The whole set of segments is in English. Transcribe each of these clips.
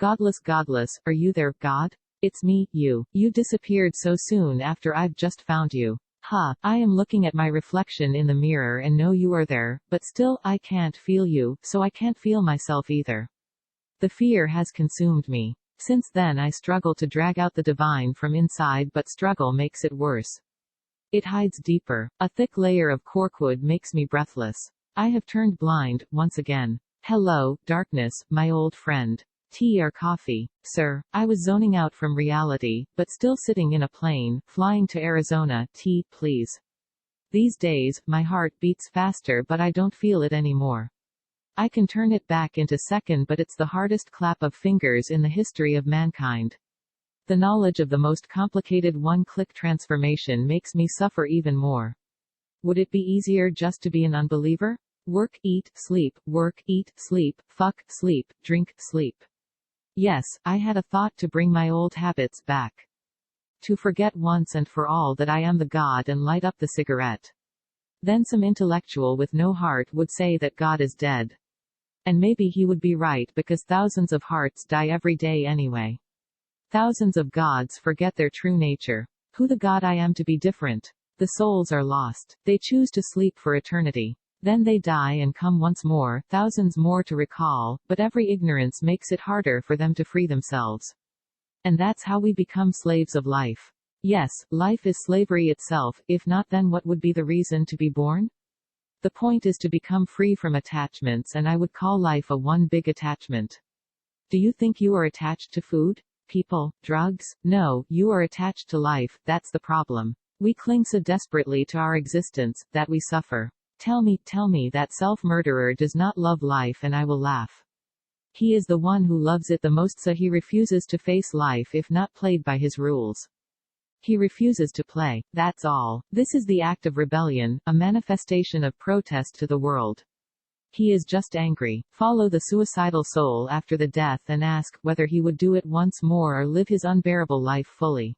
Godless, are you there, God? It's me, you. You disappeared so soon after I've just found you. Ha, I am looking at my reflection in the mirror and know you are there, but still, I can't feel you, so I can't feel myself either. The fear has consumed me. Since then I struggle to drag out the divine from inside, but struggle makes it worse. It hides deeper. A thick layer of corkwood makes me breathless. I have turned blind, once again. Hello, darkness, my old friend. Tea or coffee? Sir, I was zoning out from reality, but still sitting in a plane, flying to Arizona. Tea, please. These days, my heart beats faster, but I don't feel it anymore. I can turn it back into second, but it's the hardest clap of fingers in the history of mankind. The knowledge of the most complicated one-click transformation makes me suffer even more. Would it be easier just to be an unbeliever? Work, eat, sleep, work, eat, sleep, fuck, sleep, drink, sleep. Yes, I had a thought to bring my old habits back. To forget once and for all that I am the God and light up the cigarette. Then some intellectual with no heart would say that God is dead. And maybe he would be right, because thousands of hearts die every day anyway. Thousands of gods forget their true nature. Who the God I am to be different? The souls are lost. They choose to sleep for eternity. Then they die and come once more, thousands more to recall, but every ignorance makes it harder for them to free themselves. And that's how we become slaves of life. Yes, life is slavery itself. If not, then what would be the reason to be born? The point is to become free from attachments, and I would call life a one big attachment. Do you think you are attached to food? People? Drugs? No, you are attached to life. That's the problem. We cling so desperately to our existence, that we suffer. Tell me that self-murderer does not love life and I will laugh. He is the one who loves it the most, so he refuses to face life if not played by his rules. He refuses to play. That's all. This is the act of rebellion, a manifestation of protest to the world. He is just angry. Follow the suicidal soul after the death and ask whether he would do it once more or live his unbearable life fully.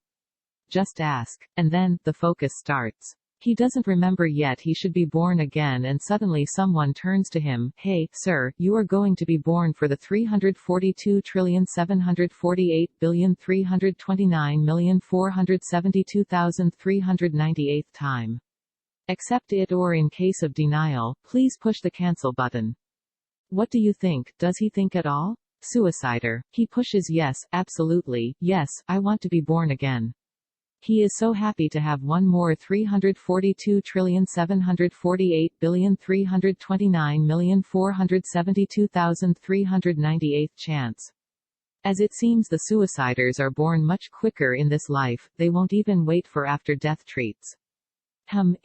Just ask. And then, the focus starts. He doesn't remember yet he should be born again, and suddenly someone turns to him. Hey, sir, you are going to be born for the 342,748,329,472,398th time. Accept it, or in case of denial, please push the cancel button. What do you think? Does he think at all? Suicider. He pushes yes, absolutely, yes, I want to be born again. He is so happy to have one more 342,748,329,472,398th chance. As it seems, the suiciders are born much quicker in this life, they won't even wait for after-death treats.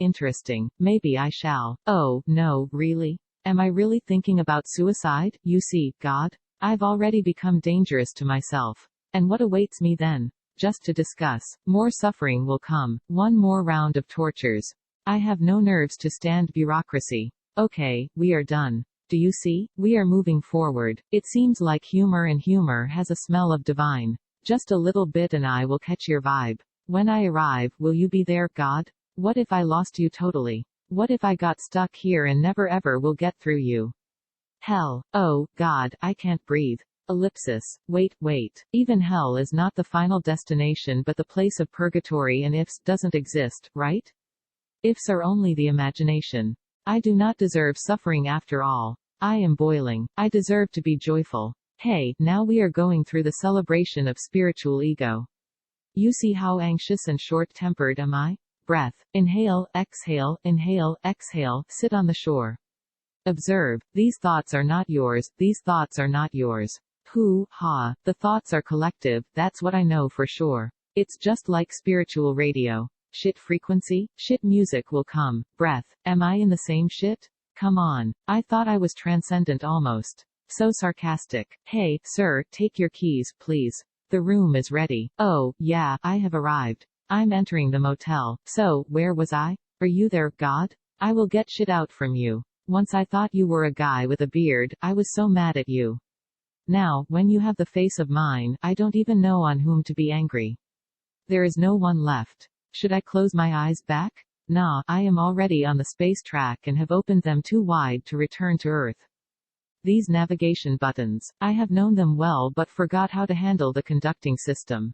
Interesting. Maybe I shall. Oh, no, really? Am I really thinking about suicide? You see, God? I've already become dangerous to myself. And what awaits me then? Just to discuss. More suffering will come. One more round of tortures. I have no nerves to stand bureaucracy. Okay, we are done. Do you see? We are moving forward. It seems like humor, and humor has a smell of divine. Just a little bit and I will catch your vibe. When I arrive, will you be there, God? What if I lost you totally? What if I got stuck here and never ever will get through you? Hell. Oh, God, I can't breathe. Ellipsis. Wait. Even hell is not the final destination but the place of purgatory, and ifs doesn't exist, right? Ifs are only the imagination. I do not deserve suffering after all. I am boiling. I deserve to be joyful. Hey, now we are going through the celebration of spiritual ego. You see how anxious and short-tempered am I? Breath. Inhale, exhale, sit on the shore. Observe. These thoughts are not yours, these thoughts are not yours. Hoo-ha, the thoughts are collective, that's what I know for sure. It's just like spiritual radio. Shit frequency, shit music will come. Breath. Am I in the same shit? Come on. I thought I was transcendent almost. So sarcastic. Hey, sir, take your keys, please. The room is ready. Oh, yeah, I have arrived. I'm entering the motel. So, where was I? Are you there, God? I will get shit out from you. Once I thought you were a guy with a beard, I was so mad at you. Now, when you have the face of mine, I don't even know on whom to be angry. There is no one left. Should I close my eyes back? Nah, I am already on the space track and have opened them too wide to return to Earth. These navigation buttons. I have known them well but forgot how to handle the conducting system.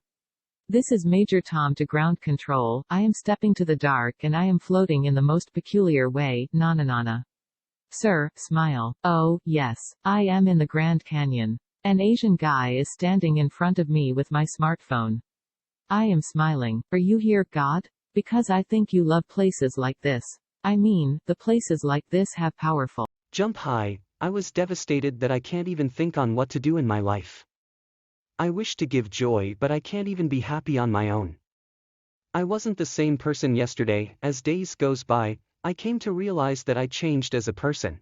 This is Major Tom to ground control. I am stepping to the dark and I am floating in the most peculiar way. Na. Sir, smile. Oh, yes. I am in the Grand Canyon. An Asian guy is standing in front of me with my smartphone. I am smiling. Are you here, God? Because I think you love places like this. I mean, the places like this have powerful. Jump high. I was devastated that I can't even think on what to do in my life. I wish to give joy but I can't even be happy on my own. I wasn't the same person yesterday. As days goes by, I came to realize that I changed as a person.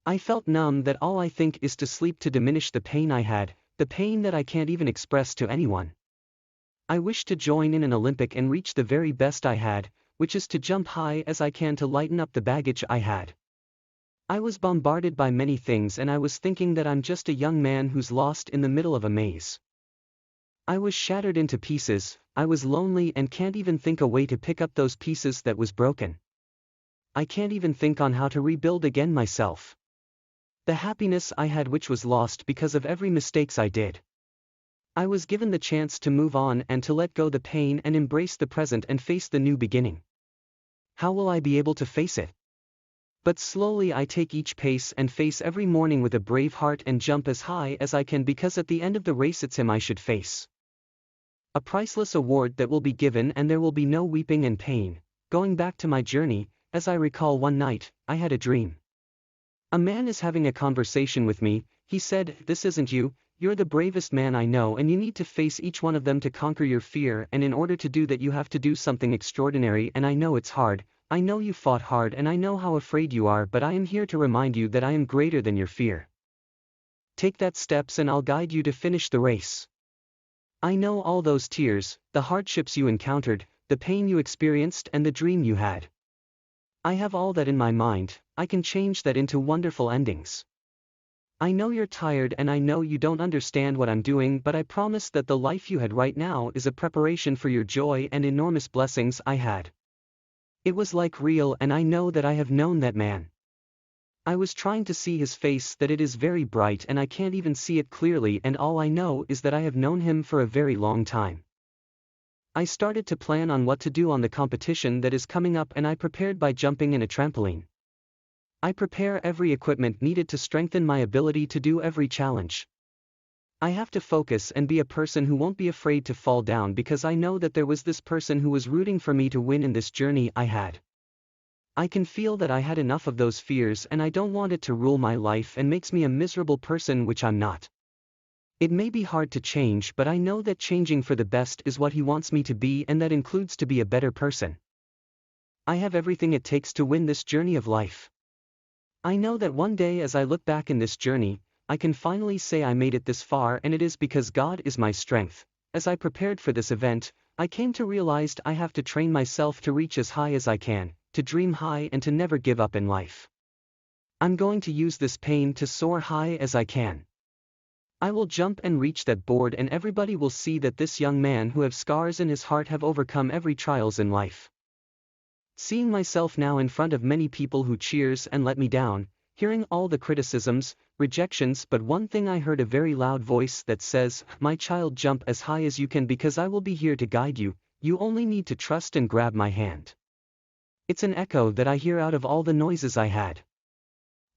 I felt numb that all I think is to sleep to diminish the pain I had, the pain that I can't even express to anyone. I wish to join in an Olympic and reach the very best I had, which is to jump high as I can to lighten up the baggage I had. I was bombarded by many things and I was thinking that I'm just a young man who's lost in the middle of a maze. I was shattered into pieces. I was lonely and can't even think a way to pick up those pieces that was broken. I can't even think on how to rebuild again myself. The happiness I had which was lost because of every mistakes I did. I was given the chance to move on and to let go the pain and embrace the present and face the new beginning. How will I be able to face it? But slowly I take each pace and face every morning with a brave heart and jump as high as I can because at the end of the race it's him I should face. A priceless award that will be given and there will be no weeping and pain. Going back to my journey, as I recall one night, I had a dream. A man is having a conversation with me. He said, "This isn't you, you're the bravest man I know and you need to face each one of them to conquer your fear, and in order to do that you have to do something extraordinary, and I know it's hard. I know you fought hard and I know how afraid you are, but I am here to remind you that I am greater than your fear. Take that steps and I'll guide you to finish the race. I know all those tears, the hardships you encountered, the pain you experienced and the dream you had. I have all that in my mind. I can change that into wonderful endings. I know you're tired and I know you don't understand what I'm doing, but I promise that the life you had right now is a preparation for your joy and enormous blessings I had." It was like real, and I know that I have known that man. I was trying to see his face, that it is very bright and I can't even see it clearly, and all I know is that I have known him for a very long time. I started to plan on what to do on the competition that is coming up, and I prepared by jumping in a trampoline. I prepare every equipment needed to strengthen my ability to do every challenge. I have to focus and be a person who won't be afraid to fall down, because I know that there was this person who was rooting for me to win in this journey I had. I can feel that I had enough of those fears and I don't want it to rule my life and makes me a miserable person, which I'm not. It may be hard to change, but I know that changing for the best is what he wants me to be, and that includes to be a better person. I have everything it takes to win this journey of life. I know that one day as I look back in this journey, I can finally say I made it this far, and it is because God is my strength. As I prepared for this event, I came to realize I have to train myself to reach as high as I can, to dream high and to never give up in life. I'm going to use this pain to soar high as I can. I will jump and reach that board, and everybody will see that this young man who have scars in his heart have overcome every trials in life. Seeing myself now in front of many people who cheers and let me down, hearing all the criticisms, rejections, but one thing I heard, a very loud voice that says, "My child, jump as high as you can, because I will be here to guide you. You only need to trust and grab my hand." It's an echo that I hear out of all the noises I had.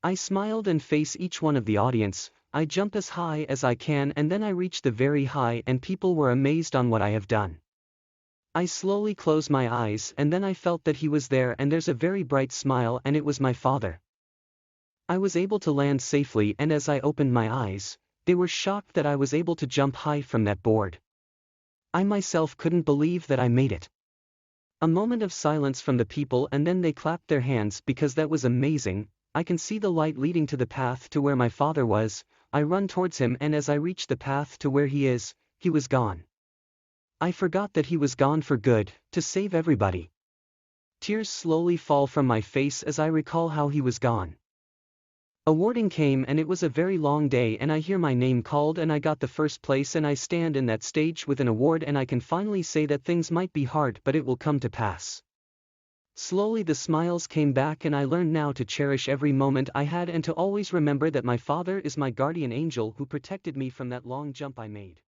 I smiled and face each one of the audience. I jump as high as I can, and then I reach the very high, and people were amazed on what I have done. I slowly close my eyes, and then I felt that he was there, and there's a very bright smile, and it was my father. I was able to land safely, and as I opened my eyes, they were shocked that I was able to jump high from that board. I myself couldn't believe that I made it. A moment of silence from the people, and then they clapped their hands because that was amazing. I can see the light leading to the path to where my father was. I run towards him, and as I reach the path to where he is, he was gone. I forgot that he was gone for good, to save everybody. Tears slowly fall from my face as I recall how he was gone. Awarding came, and it was a very long day, and I hear my name called, and I got the first place, and I stand in that stage with an award, and I can finally say that things might be hard, but it will come to pass. Slowly the smiles came back and I learned now to cherish every moment I had and to always remember that my father is my guardian angel who protected me from that long jump I made.